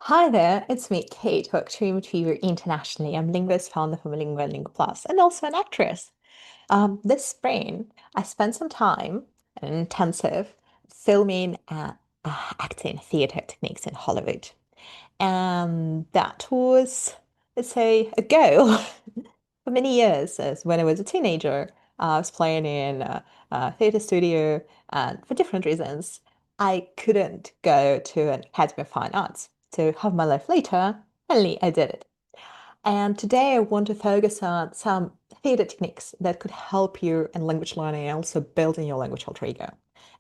Hi there, it's me, Kate, who actually retriever internationally. I'm linguist, founder of Lingua and Lingua Plus, and also an actress. This spring, I spent some time, an intensive, filming acting theater techniques in Hollywood. And that was, let's say, a go for many years. As when I was a teenager, I was playing in a theater studio, and for different reasons, I couldn't go to an Academy of Fine Arts. So half my life later, finally I did it. And today I want to focus on some theater techniques that could help you in language learning and also building your language alter ego.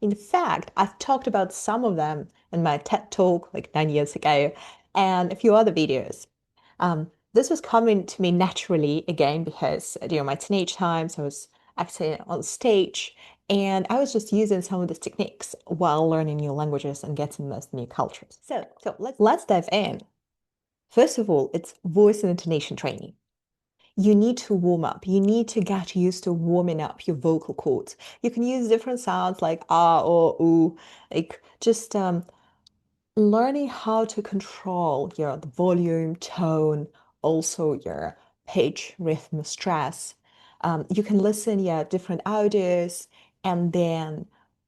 In fact, I've talked about some of them in my TED Talk like 9 years ago and a few other videos. This was coming to me naturally again because during my teenage times I was acting on stage and I was just using some of these techniques while learning new languages and getting immersed in new cultures. So let's dive in. First of all, it's voice and intonation training. You need to warm up. You need to get used to warming up your vocal cords. You can use different sounds like ah or ooh, like just learning how to control your the volume, tone, also your pitch, rhythm, stress. You can listen, yeah, different audios and then,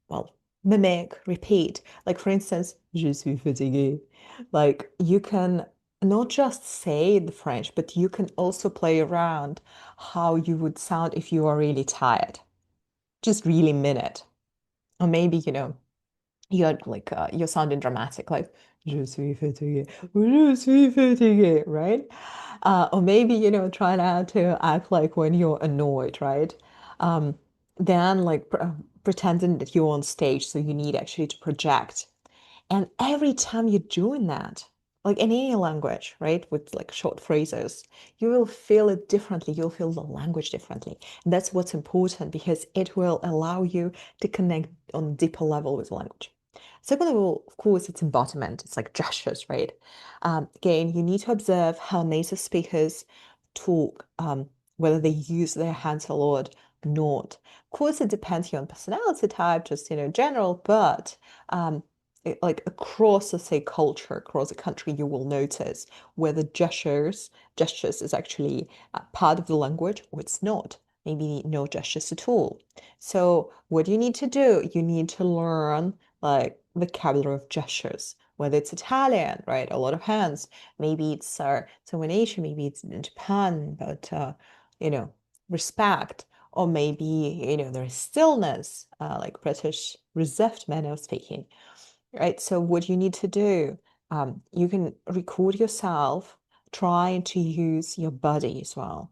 well, mimic, repeat. Like for instance, je suis fatigué. Like you can not just say the French, but you can also play around how you would sound if you are really tired. Just really mean it. Or maybe, you're like you're sounding dramatic, like je suis fatigué, je suis fatigué, right? Or maybe try out to act like when you're annoyed, right? Um, then like pretending that you're on stage, so you need actually to project. And every time you're doing that, like in any language, right, with like short phrases, you will feel it differently. You'll feel the language differently. And that's what's important because it will allow you to connect on a deeper level with the language. Second of all, of course, it's embodiment. It's like gestures, right? Again, you need to observe how native speakers talk, whether they use their hands a lot, not. Of course, it depends on personality type, just general, but like across, let's say, culture, across a country, you will notice whether gestures is actually part of the language or it's not. Maybe no gestures at all. So what you need to do, you need to learn like vocabulary of gestures, whether it's Italian, right? A lot of hands. Maybe it's some in Asia, maybe it's in Japan, but you know, respect. Or maybe, there's stillness, like British reserved manner of speaking, right? So what you need to do, you can record yourself trying to use your body as well.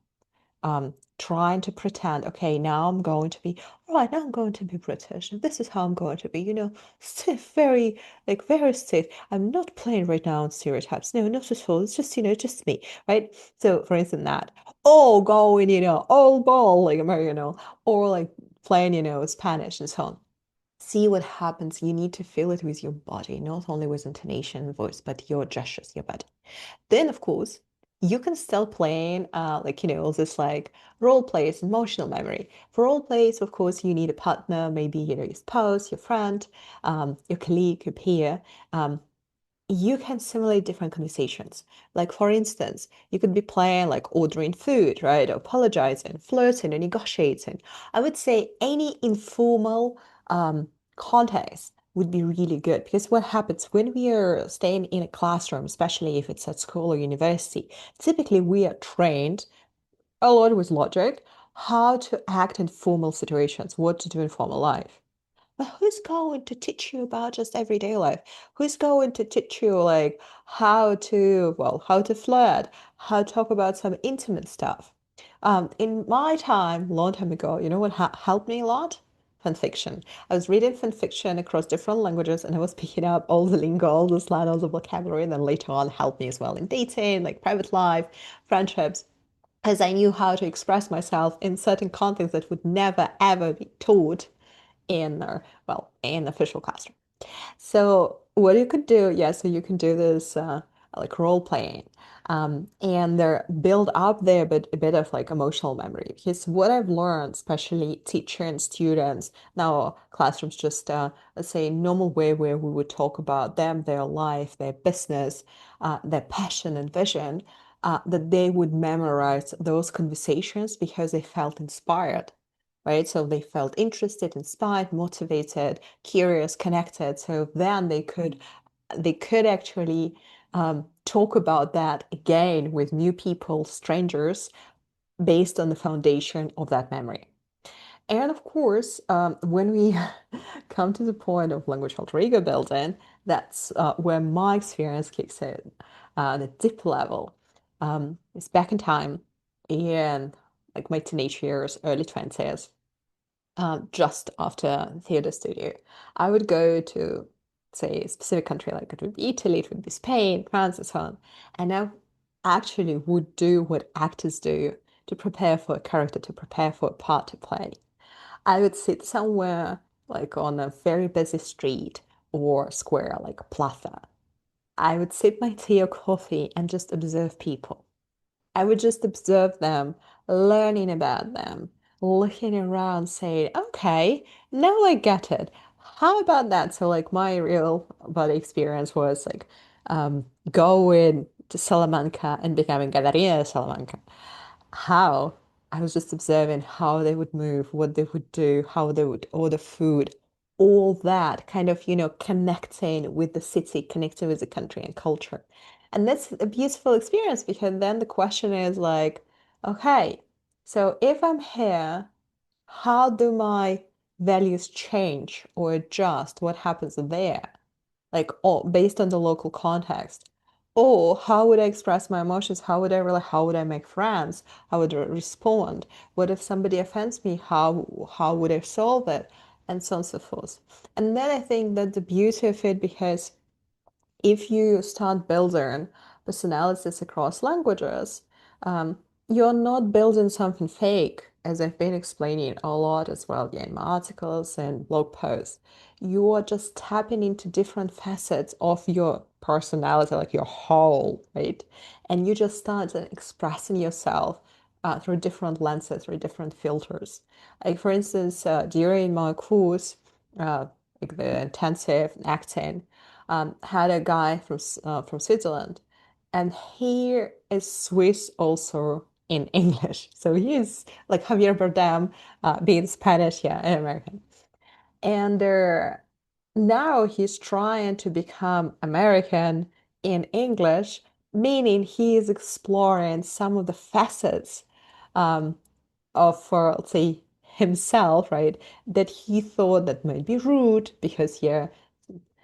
Trying to pretend, okay, now I'm going to be, all right, now I'm going to be British, and this is how I'm going to be, stiff, very, like very stiff. I'm not playing right now on stereotypes. No, not at all. It's just, just me, right? So, for instance, that, oh, going, all ball, like, or like playing, Spanish and so on. See what happens. You need to feel it with your body, not only with intonation and voice, but your gestures, your body. Then, of course, you can still play like, all this like role plays, emotional memory. For role plays, of course, you need a partner, maybe, your spouse, your friend, your colleague, your peer. Um, you can simulate different conversations. Like, for instance, you could be playing like ordering food, right? Or apologizing, flirting, or negotiating. I would say any informal context would be really good because what happens when we are staying in a classroom, especially if it's at school or university, typically we are trained a lot with logic, how to act in formal situations, what to do in formal life. But who's going to teach you about just everyday life? Who's going to teach you like how to flirt, how to talk about some intimate stuff? In my time, long time ago, you know what ha helped me a lot? Fan fiction. I was reading fan fiction across different languages and I was picking up all the lingo, all the slang, all the vocabulary, and then later on helped me as well in dating, like private life, friendships, as I knew how to express myself in certain contexts that would never ever be taught in in official classroom. So what you could do, yeah, so you can do this. like role playing. And they're build up there a bit of like emotional memory. Because what I've learned, especially teacher and students, now classrooms just let's say normal way where we would talk about them, their life, their business, their passion and vision, that they would memorize those conversations because they felt inspired. Right. So they felt interested, inspired, motivated, curious, connected. So then they could actually talk about that again with new people, strangers, based on the foundation of that memory. And of course, when we come to the point of language alter ego building, that's where my experience kicks in, the deep level. It's back in time in like my teenage years, early 20s, just after theater studio. I would go to, say, a specific country, like it would be Italy, it would be Spain, France, and so on. And I actually would do what actors do to prepare for a character, to prepare for a part to play. I would sit somewhere like on a very busy street or square, like a plaza. I would sip my tea or coffee and just observe people. I would just observe them, learning about them, looking around, saying, okay, now I get it. How about that? So, like, my real body experience was like going to Salamanca and becoming Catarina de Salamanca. How? I was just observing how they would move, what they would do, how they would order food, all that kind of, connecting with the city, connecting with the country and culture. And that's a beautiful experience because then the question is like, okay, so if I'm here, how do my values change or adjust? What happens there? Like all based on the local context. Or how would I express my emotions? How would I make friends? How would I respond? What if somebody offends me? How would I solve it? And so on and so forth. And then I think that the beauty of it, because if you start building personalities across languages, um, you're not building something fake, as I've been explaining a lot as well, yeah, in my articles and blog posts. You are just tapping into different facets of your personality, like your whole, right? And you just start expressing yourself through different lenses, through different filters. Like, for instance, during my course, uh, like the intensive acting, had a guy from Switzerland, and he is Swiss also in English. So he's like Javier Bardem, being Spanish, yeah, and American. And now he's trying to become American in English, meaning he is exploring some of the facets um, of, for let's say, himself, right? That he thought that might be rude because, yeah,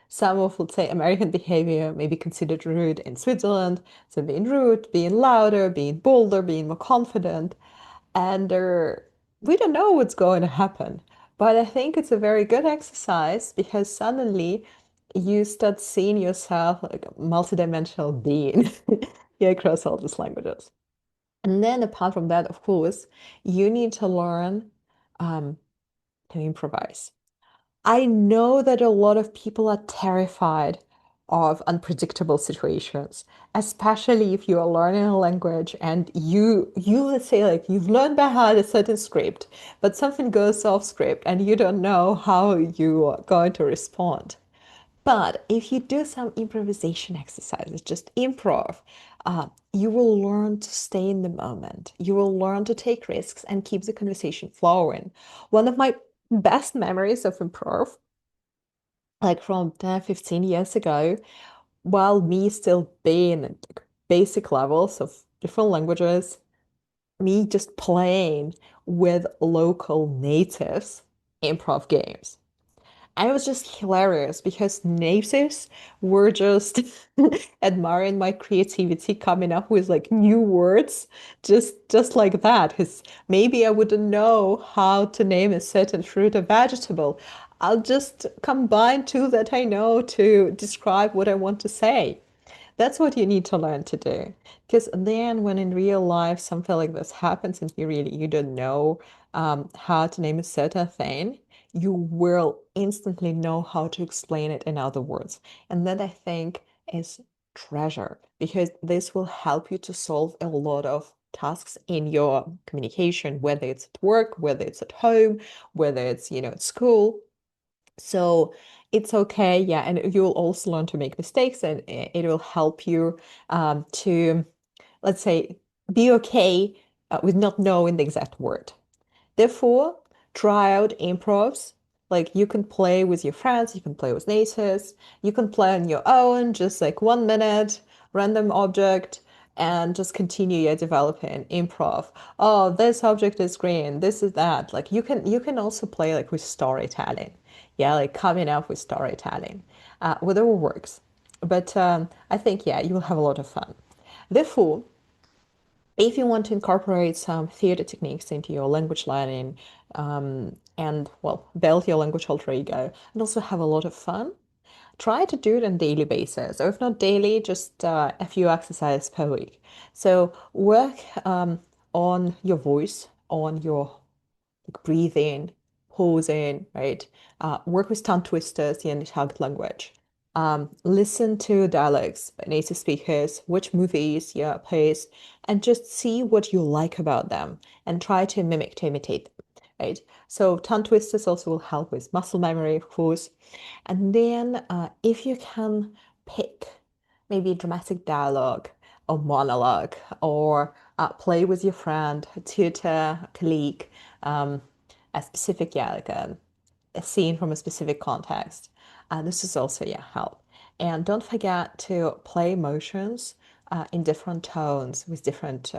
some of, let's say, American behavior may be considered rude in Switzerland. So being rude, being louder, being bolder, being more confident. And we don't know what's going to happen. But I think it's a very good exercise because suddenly you start seeing yourself like a multidimensional being yeah, across all these languages. And then apart from that, of course, you need to learn um, to improvise. I know that a lot of people are terrified of unpredictable situations, especially if you are learning a language and you let's say like you've learned by heart a certain script, but something goes off script and you don't know how you are going to respond. But if you do some improvisation exercises, just improv, you will learn to stay in the moment. You will learn to take risks and keep the conversation flowing. One of my best memories of improv, like from 10, 15 years ago, while me still being at like, basic levels of different languages, me just playing with local natives improv games. And it was just hilarious because natives were just admiring my creativity, coming up with like new words, just like that. Because maybe I wouldn't know how to name a certain fruit or vegetable. I'll just combine two that I know to describe what I want to say. That's what you need to learn to do. Because then when in real life something like this happens and you don't know how to name a certain thing, you will instantly know how to explain it in other words. And that I think is treasure because this will help you to solve a lot of tasks in your communication, whether it's at work, whether it's at home, whether it's, at school. So it's okay, yeah, and you'll also learn to make mistakes, and it will help you to, let's say, be okay with not knowing the exact word. Therefore, try out improvs. Like you can play with your friends, you can play with natives, you can play on your own, just like 1 minute, random object, and just continue your developing improv. Oh, this object is green, this is that. Like you can also play like with storytelling. Yeah, like coming up with storytelling. Whatever works. But I think yeah, you'll have a lot of fun. Therefore, if you want to incorporate some theater techniques into your language learning and, well, build your language alter ego and also have a lot of fun, try to do it on a daily basis. Or if not daily, just a few exercises per week. So work on your voice, on your like breathing, pausing, right? Work with tongue twisters in target language. Listen to dialogues by native speakers, watch movies, yeah, plays, and just see what you like about them and try to mimic, to imitate them, right? So tongue twisters also will help with muscle memory, of course. And then if you can pick maybe dramatic dialogue or monologue or play with your friend, tutor, colleague, um, a specific, yeah, like a scene from a specific context. This is also, yeah, help. And don't forget to play emotions in different tones with different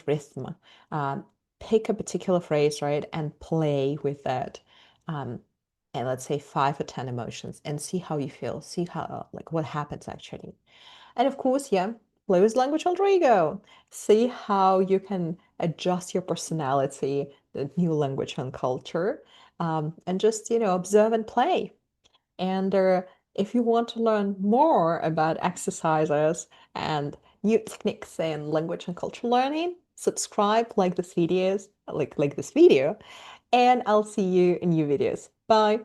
rhythm. Um, Pick a particular phrase, right, and play with that. Um, and let's say 5 or 10 emotions and see how you feel, see how, like, what happens actually. And of course, yeah, play with language alter ego. See how you can adjust your personality, the new language and culture, and just, observe and play. And if you want to learn more about exercises and new techniques in language and culture learning, subscribe, like this video, and I'll see you in new videos. Bye.